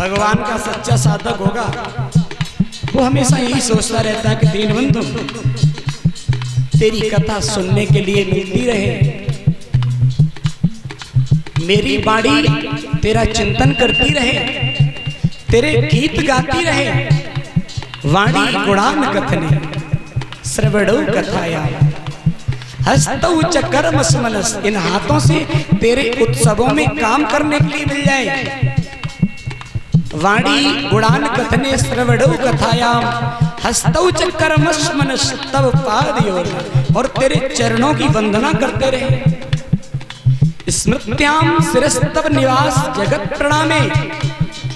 भगवान का सच्चा साधक होगा वो हमेशा यही सोचता रहता है कि दीनबंधु तेरी कथा सुनने के लिए मिलती रहे, मेरी बाड़ी तेरा चिंतन करती रहे, तेरे गीत गाती रहे। वाणी गुणान कथने श्रवणौ कथाया हस्तौ च कर्म स्मनस, इन हाथों से तेरे उत्सवों में काम करने के लिए मिल जाए। वाणी गुणान कथने श्रवणौ कथायाम हस्तौ च कर्म स्मनस तव पादयोर, और तेरे चरणों की वंदना करते रहे। स्मृत्याम शिरस्तव निवास जगत प्रणामे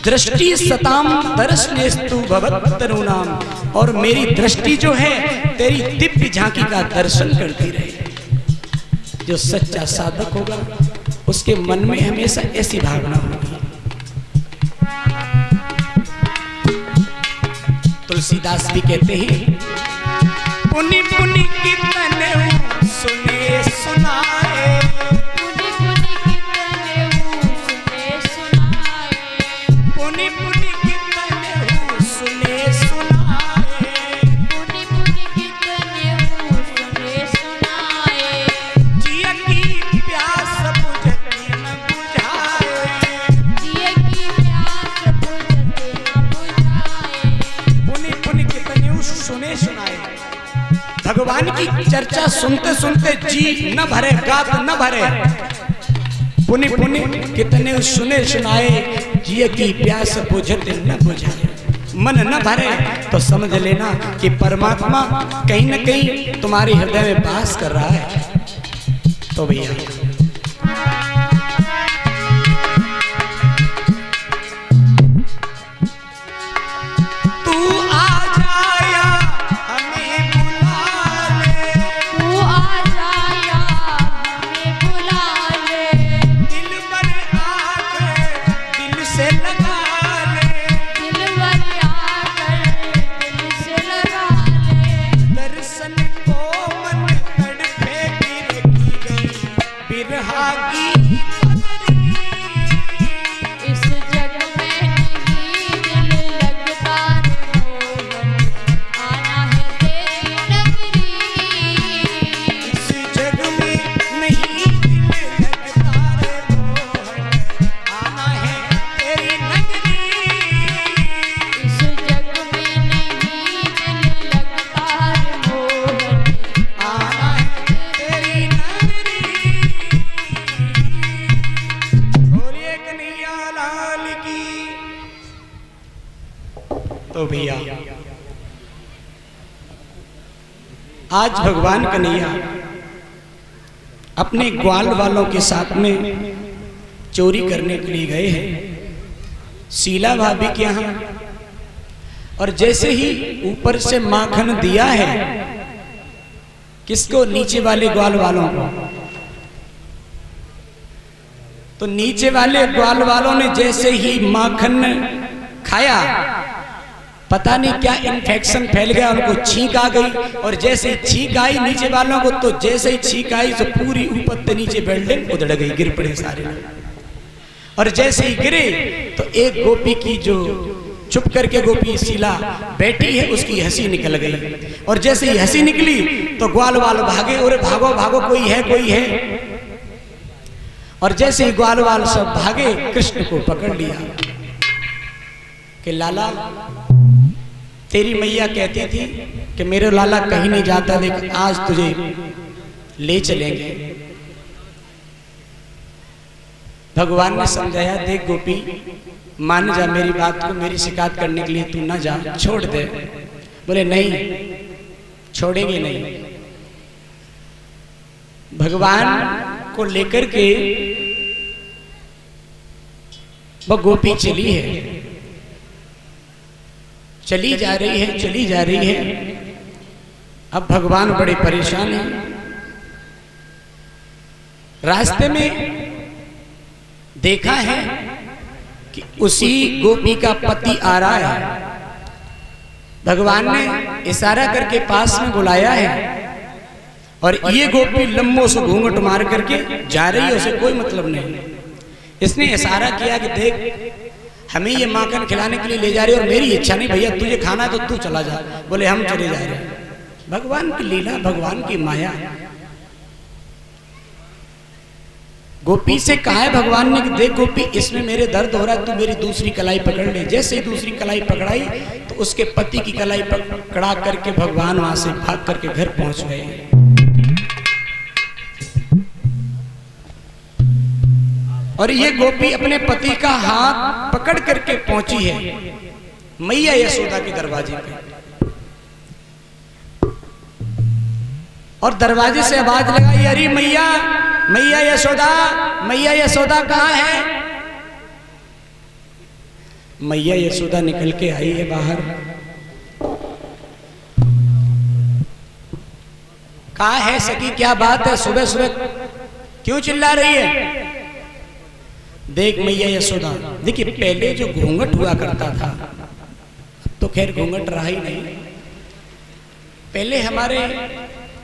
दृष्टि सताम दर्शनेस्तु भवत्तनुनाम, और मेरी दृष्टि जो है तेरी दिव्य झांकी का दर्शन करती रहे। जो सच्चा साधक होगा उसके मन में हमेशा ऐसी भावना होगी। तुलसीदास भी कहते हैं पुनि पुनि कीर्तन सुने सुनाए, पुनि पुनि कीर्तन सुने सुनाए, पुनि पुनि कीर्तन सुने सुनाए, पुनि पुनि कीर्तन सुने सुनाए। जिय की प्यास बुझते न बुझाए, जिय की प्यास बुझते न बुझाए। पुनि पुनि कीर्तन सुने सुनाए। भगवान की चर्चा सुनते सुनते जी न भरे, गात न भरे। पुनि पुनि कितने सुने सुनाए, जिय की प्यास बुझते न बुझाए। मन न भरे तो समझ लेना कि परमात्मा कहीं न कहीं तुम्हारे हृदय में वास कर रहा है। तो भैया तू आ जाया हमें बुला ले, तू आ जाया हमें बुला ले, दिल पर आकर दिल से लगा ले, दिलवर आकर दिल से लगा ले। दर्शन को मन तड़पे गिर की गई बिरहा की पगड़ी। इस जग में नहीं दिल लगता रे मोहन, आना है तेरी नगरी। इस जग में नहीं दिल लगता रे मोहन, आना है तेरी नगरी। इस जग में नहीं दिल लगता रे मोहन, आना है तेरी नगरी। बोलिए कन्हैया लाल की। तो भैया आज भगवान कन्हैया अपने ग्वाल वालों के साथ में चोरी करने के लिए गए हैं शीला भाभी के यहाँ, और जैसे ही ऊपर से माखन दिया है किसको, नीचे वाले ग्वाल वालों को, तो नीचे वाले ग्वाल वालों ने जैसे ही माखन खाया पता नहीं क्या इन्फेक्शन फैल गया, उनको छींक आ गई। और जैसे ही छींक आई नीचे वालों को, तो जैसे ही छींक आई तो पूरी ऊपर से नीचे बिल्डिंग उधड़ गई, गिर पड़े सारे लोग। और जैसे ही गिरे तो एक गोपी की जो चुप करके गोपी शीला बैठी है उसकी हंसी निकल गई, और जैसे ही हंसी निकली तो ग्वाल वाल भागे, और भागो भागो कोई है कोई है। और जैसे ही ग्वाल वाल सब भागे कृष्ण को पकड़ लिया कि लाला तेरी मैया कहती थी कि मेरे लाला कहीं नहीं जाता, लेकिन आज तुझे ले चलेंगे। भगवान ने समझाया, देख गोपी मान जा मेरी बात को, मेरी शिकायत करने के लिए तू ना जा, छोड़ दे। बोले नहीं छोड़ेंगे नहीं। भगवान को लेकर के वो गोपी चली है, चली जा रही है, चली जा रही है। अब भगवान बड़े परेशान हैं। रास्ते में देखा है कि उसी गोपी का पति आ रहा है। भगवान ने इशारा करके पास में बुलाया है, और ये गोपी लंबों से घूंघट मार करके जा रही है, उसे कोई मतलब नहीं। इसने इशारा किया कि देख हमें ये माखन खिलाने के लिए ले जा रही है और मेरी इच्छा नहीं, भैया तुझे खाना है तो तू चला जा। बोले हम चले जा रहे हैं। भगवान की लीला, भगवान की माया। गोपी से कहा है भगवान ने कि देख गोपी, इसमें मेरे दर्द हो रहा है, तू मेरी दूसरी कलाई पकड़ ले। जैसे ही दूसरी कलाई पकड़ाई तो उसके पति की कलाई पकड़ा करके भगवान वहां से भाग करके घर पहुंच गए। और ये गोपी अपने पति का हाथ पकड़ करके पहुंची है मैया यशोदा के दरवाजे पे। और दरवाजे से आवाज लगाई, अरे मैया, मैया यशोदा, मैया यशोदा कहाँ है? मैया यशोदा निकल के आई है बाहर। कहाँ है सखी, क्या बात है, सुबह सुबह क्यों चिल्ला रही है? देख मैया यशोदा, देखिए पहले जो घूंघट हुआ करता था तो खैर घूंघट रहा ही नहीं। पहले हमारे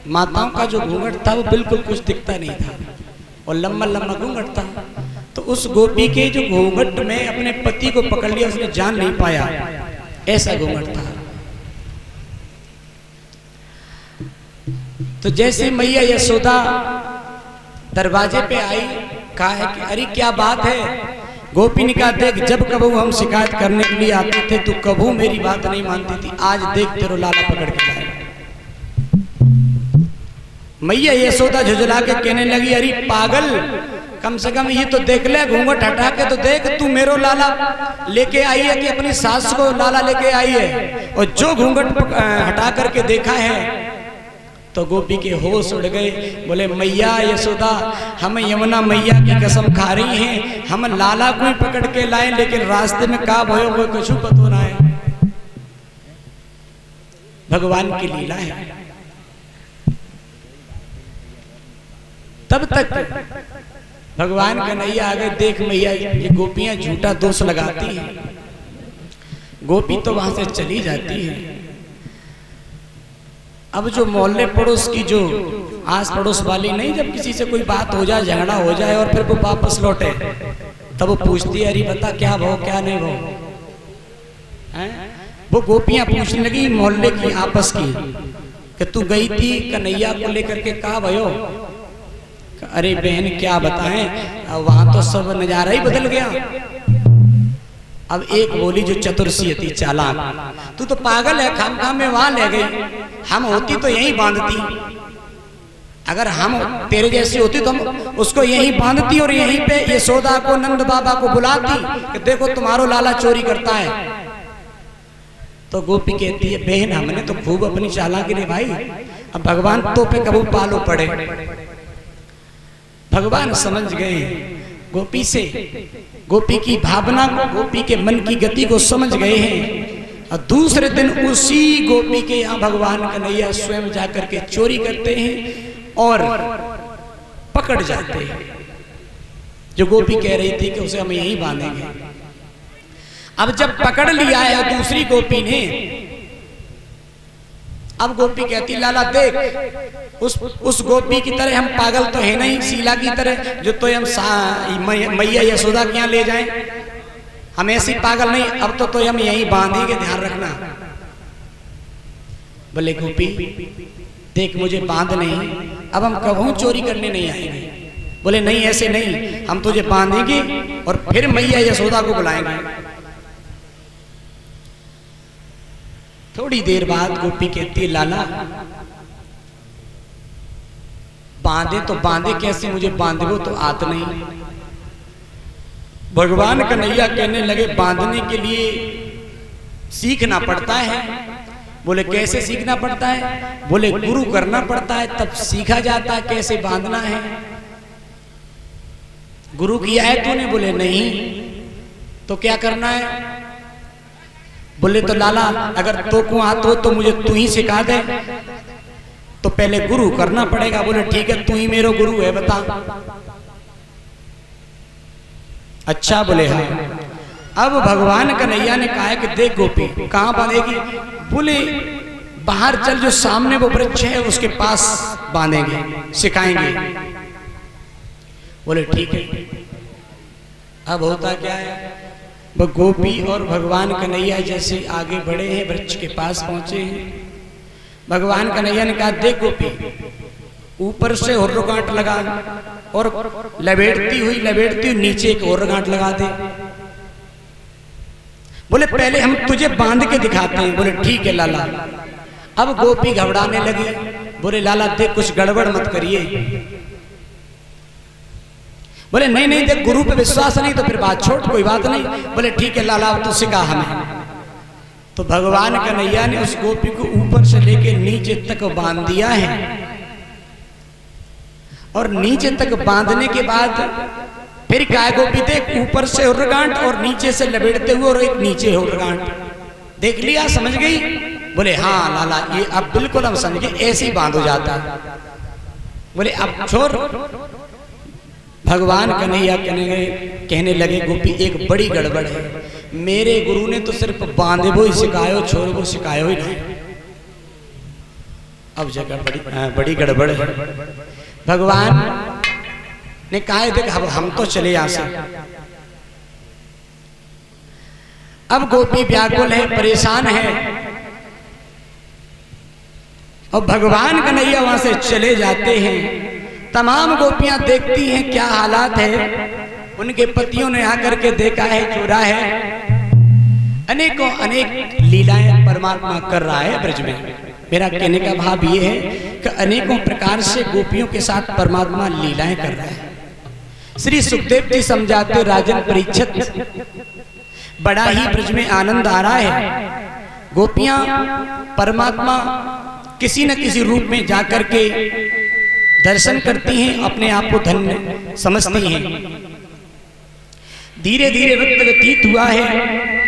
माताओं का जो घूंघट था वो बिल्कुल कुछ दिखता नहीं था और लंबा लंबा घूंघट था। तो उस गोपी के जो घूंघट में अपने पति को पकड़ लिया, उसने जान नहीं पाया, ऐसा घूंघट था। तो जैसे मैया यशोदा दरवाजे पे आई, कहा है कि अरे क्या बात है? गोपी ने कहा देख, जब कबू हम शिकायत करने के लिए आते थे तो कबू मेरी बात नहीं मानती थी, आज देख तेरो लाला पकड़ के लाए। मैया यशोदा झुझला के कहने लगी, अरे पागल, कम से कम ये तो देख ले, घूंघट हटा के तो देख, तू मेरो लाला लेके आई है कि अपनी सास को लाला लेके आई है? और जो घूंघट हटा करके देखा है तो गोपी के होश उड़ गए। बोले मैया यशोदा, हम यमुना मैया की कसम खा रही हैं, हम लाला को ही पकड़ के लाए, लेकिन रास्ते में का भयो वो कुछ पता ना है। भगवान की लीला है। तब तक भगवान कन्हैया आ गए। देख मैया, ये गोपियां झूठा दोष लगाती हैं। गोपी तो वहां से चली जाती है। अब जो मोहल्ले पड़ोस की, जो आस पड़ोस वाली नहीं, जब किसी से कोई बात हो जाए, झगड़ा हो जाए और फिर वो वापस लौटे, तब वो पूछती है, अरे बता क्या भाव क्या नहीं भाव है? वो गोपियां पूछने लगी मोहल्ले की आपस की कि तू गई थी कन्हैया को लेकर के, कहा भयो? अरे बहन क्या बताएं, वहां तो सब नजारा ही बदल गया। अब एक बोली जो चतुरसी थी, चालाक, तू तो पागल है, खामखा में वहां ले गई, हम होती तो यहीं बांधती। अगर हम तेरे जैसी होती तो हम उसको यहीं बांधती और यहीं पे यशोदा को, नंद बाबा को बुलाती कि देखो तुम्हारो लाला चोरी करता है। तो गोपी कहती है, बहन हमने तो खूब अपनी चालाकी निभाई, अब भगवान तो पे कबू पालो पड़े। भगवान समझ गए गोपी से, गोपी की भावना को, गोपी के मन की गति को समझ गए हैं। और दूसरे दिन उसी गोपी के यहाँ भगवान कन्हैया स्वयं जाकर के चोरी करते हैं और पकड़ जाते हैं। जो गोपी कह रही थी कि उसे हम यहीं बांधेंगे, अब जब पकड़ लिया है दूसरी गोपी ने, अब गोपी कहती, लाला देख, उस गोपी की तरह हम पागल तो है नहीं, शीला की तरह जो तो हम मैया यशोदा के यहाँ ले जाएं, हम ऐसी पागल नहीं, अब तो हम यहीं बांधेंगे, ध्यान रखना। बोले गोपी देख, मुझे बांध नहीं, अब हम कभी चोरी करने नहीं आएंगे। बोले नहीं, ऐसे नहीं, हम तुझे बांधेंगे और फिर मैया यशोदा को बुलाएंगे। थोड़ी देर बाद गोपी कहती, लाला बांधे तो बांधे कैसे, मुझे बांधे वो तो आत नहीं। भगवान कन्हैया कहने लगे, बांधने के लिए सीखना पड़ता है। बोले कैसे सीखना पड़ता है? बोले गुरु करना पड़ता है, तब सीखा जाता है कैसे बांधना है। गुरु किया है तूने? बोले नहीं। तो क्या करना है? बोले तो लाला अगर तो को आत हो तो मुझे तू ही सिखा दे, तो पहले गुरु करना पड़ेगा। बोले ठीक है, तू ही मेरा गुरु है, बता। अच्छा, बोले हाँ। अब भगवान कन्हैया ने कहा कि देख गोपी, कहाँ बांधेगी? बोले बाहर चल, जो सामने वो वृक्ष है उसके पास बांधेंगे, सिखाएंगे। बोले ठीक है। अब होता क्या है, वो गोपी और भगवान कन्हैया जैसे आगे बढ़े हैं, वृक्ष के पास पहुंचे हैं। भगवान कन्हैया ने कहा, देख गोपी, ऊपर से और गांठ लगा और लपेटती हुई नीचे एक और गांठ लगा दे। बोले पहले हम तुझे बांध के दिखाते हैं। बोले ठीक है लाला। अब गोपी घबराने लगी। बोले लाला देख, कुछ गड़बड़ मत करिए। बोले नहीं नहीं, देख गुरु पे विश्वास नहीं तो फिर बात छोड़, कोई बात नहीं। बोले ठीक है लाला, अब तो सिखा हमें। तो भगवान कन्हैया ने उस गोपी को ऊपर से लेके नीचे तक बांध दिया है। और नीचे तक बांधने के बाद फिर क्या है गोपी, देख ऊपर से और गांठ और नीचे से लपेटते हुए और एक नीचे और गांठ। देख लिया, समझ गई? बोले हाँ लाला, ये अब बिल्कुल हम समझ गए, ऐसे ही बांध हो जाता। बोले अब छोड़। भगवान कन्हैया कहने लगे, गोपी एक बड़ी गड़बड़ है। मेरे गुरु ने तो सिर्फ बांधे वो ही सिखायो, छोड़ वो सिखायो ही नहीं। अब जगह बड़ी गड़बड़ है। भगवान ने कहा, देख हम तो चले यहां से। अब गोपी व्याकुल है, परेशान है। और भगवान कन्हैया वहां से चले जाते हैं। तमाम गोपियां देखती हैं क्या हालात है। उनके पतियों ने आकर के देखा है, चूरा है। अनेकों अनेक लीलाएं परमात्मा कर रहा है ब्रज में। मेरा कहने का भाव ये है कि अनेकों प्रकार से गोपियों के साथ परमात्मा लीलाएं कर रहा है। श्री सुखदेव जी समझाते, राजन परीक्षित, बड़ा ही ब्रज में आनंद आ रहा है। गोपियां परमात्मा किसी न किसी रूप में जाकर के दर्शन करती हैं, अपने आप को धन्य समझती हैं। धीरे धीरे वक्त व्यतीत हुआ है।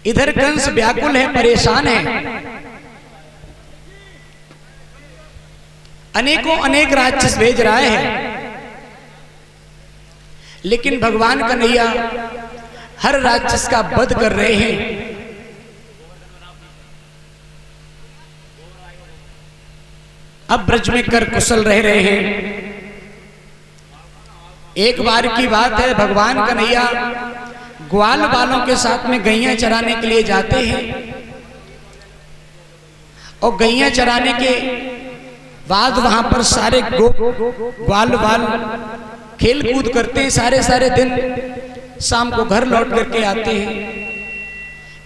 इधर कंस व्याकुल है, परेशान है। अनेकों अनेक राक्षस भेज रहा है, लेकिन भगवान कन्हैया हर राक्षस का वध कर रहे हैं। अब ब्रज में कर कुशल रह रहे हैं। एक बार की बात है, भगवान कन्हैया ग्वाल वालों के साथ में गैया चराने के लिए जाते हैं। और गैया चराने के बाद वहां पर सारे ग्वाल वाल खेल कूद करते हैं सारे दिन। शाम को घर लौट करके आते हैं।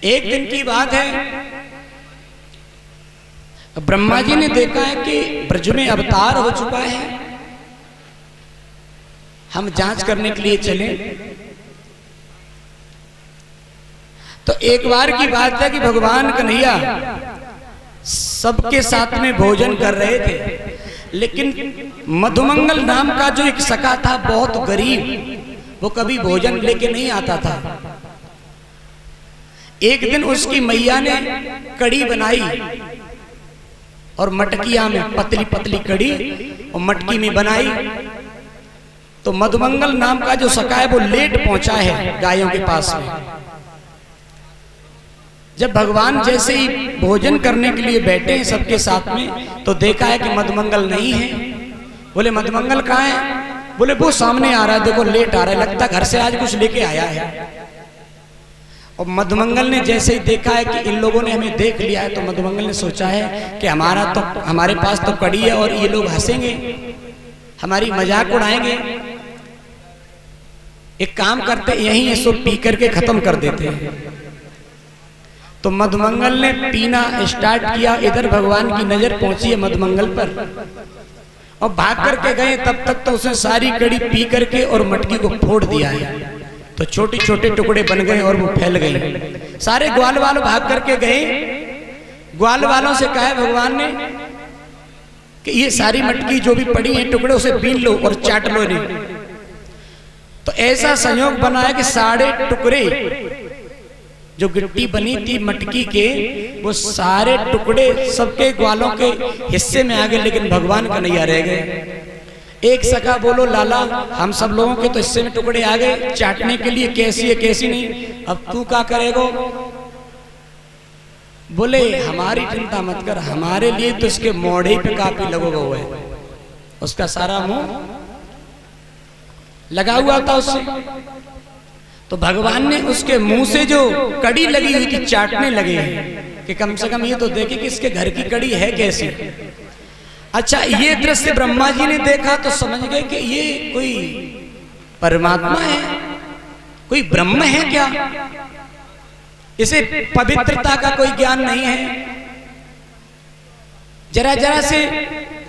एक दिन की बात है, ब्रह्मा जी ने देखा है कि ब्रज में अवतार हो चुका है, हम जांच करने के लिए चले। तो एक बार की बात है कि भगवान कन्हैया सबके साथ में भोजन कर रहे थे, लेकिन मधुमंगल नाम का जो एक सखा था, बहुत गरीब, वो कभी भोजन लेके नहीं आता था। एक दिन उसकी मैया ने कड़ी बनाई और मटकिया में पतली पतली कड़ी और मटकी में बनाई। तो मधुमंगल नाम का जो सखा है वो लेट पहुंचा है गायों के पास में। जब भगवान जैसे ही भोजन करने के लिए बैठे हैं सबके साथ में, तो देखा है कि मधुमंगल नहीं है। बोले मधुमंगल कहाँ है? बोले वो सामने आ रहा है, देखो लेट आ रहा है, लगता घर से आज कुछ लेके आया है। और मधुमंगल ने जैसे ही देखा है कि इन लोगों ने हमें देख लिया है, तो मधुमंगल ने सोचा है कि हमारे पास तो कड़ी है और ये लोग हंसेंगे, हमारी मजाक उड़ाएंगे। एक काम करते, यहीं इसको पी करके खत्म कर देते हैं। तो मधुमंगल ने पीना स्टार्ट किया। इधर भगवान की नजर पहुंची है मधुमंगल पर और भाग करके गए। तब तक तो उसने सारी कड़ी पी करके और मटकी को फोड़ दिया है। तो छोटे छोटे टुकड़े बन गए और वो फैल गए। सारे ग्वाल वालों भाग करके गए। ग्वाल वालों से कहा भगवान ने कि ये सारी मटकी जो भी पड़ी है टुकड़े, उसे बीन लो और चाट लो इन्हें। तो ऐसा संयोग बना है कि सारे टुकड़े जो गिट्टी बनी थी मटकी के, वो सारे टुकड़े सबके ग्वालों के हिस्से में आ गए, लेकिन भगवान कन्हैया रह गए। एक सखा बोलो लाला, हम सब लोगों के तो हिस्से में टुकड़े आ गए चाटने के लिए, कैसी है कैसी नहीं, अब तू क्या करेगो? बोले हमारी चिंता मत कर, हमारे लिए तो इसके मोड़े पे काफी लगोगा हुआ है, उसका सारा मुंह लगा हुआ था उससे। तो भगवान ने उसके मुंह से जो कड़ी लगी हुई थी चाटने लगे हैं कि कम से कम ये तो देखे कि इसके घर की कड़ी है कैसी। अच्छा, ये दृश्य ब्रह्मा जी ने देखा तो समझ गए कि ये कोई परमात्मा है, कोई ब्रह्म है क्या, इसे पवित्रता का कोई ज्ञान नहीं है, जरा जरा से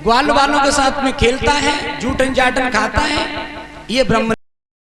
ग्वाल वालों के साथ में खेलता है, जूठन जाटन खाता है, ये ब्रह्म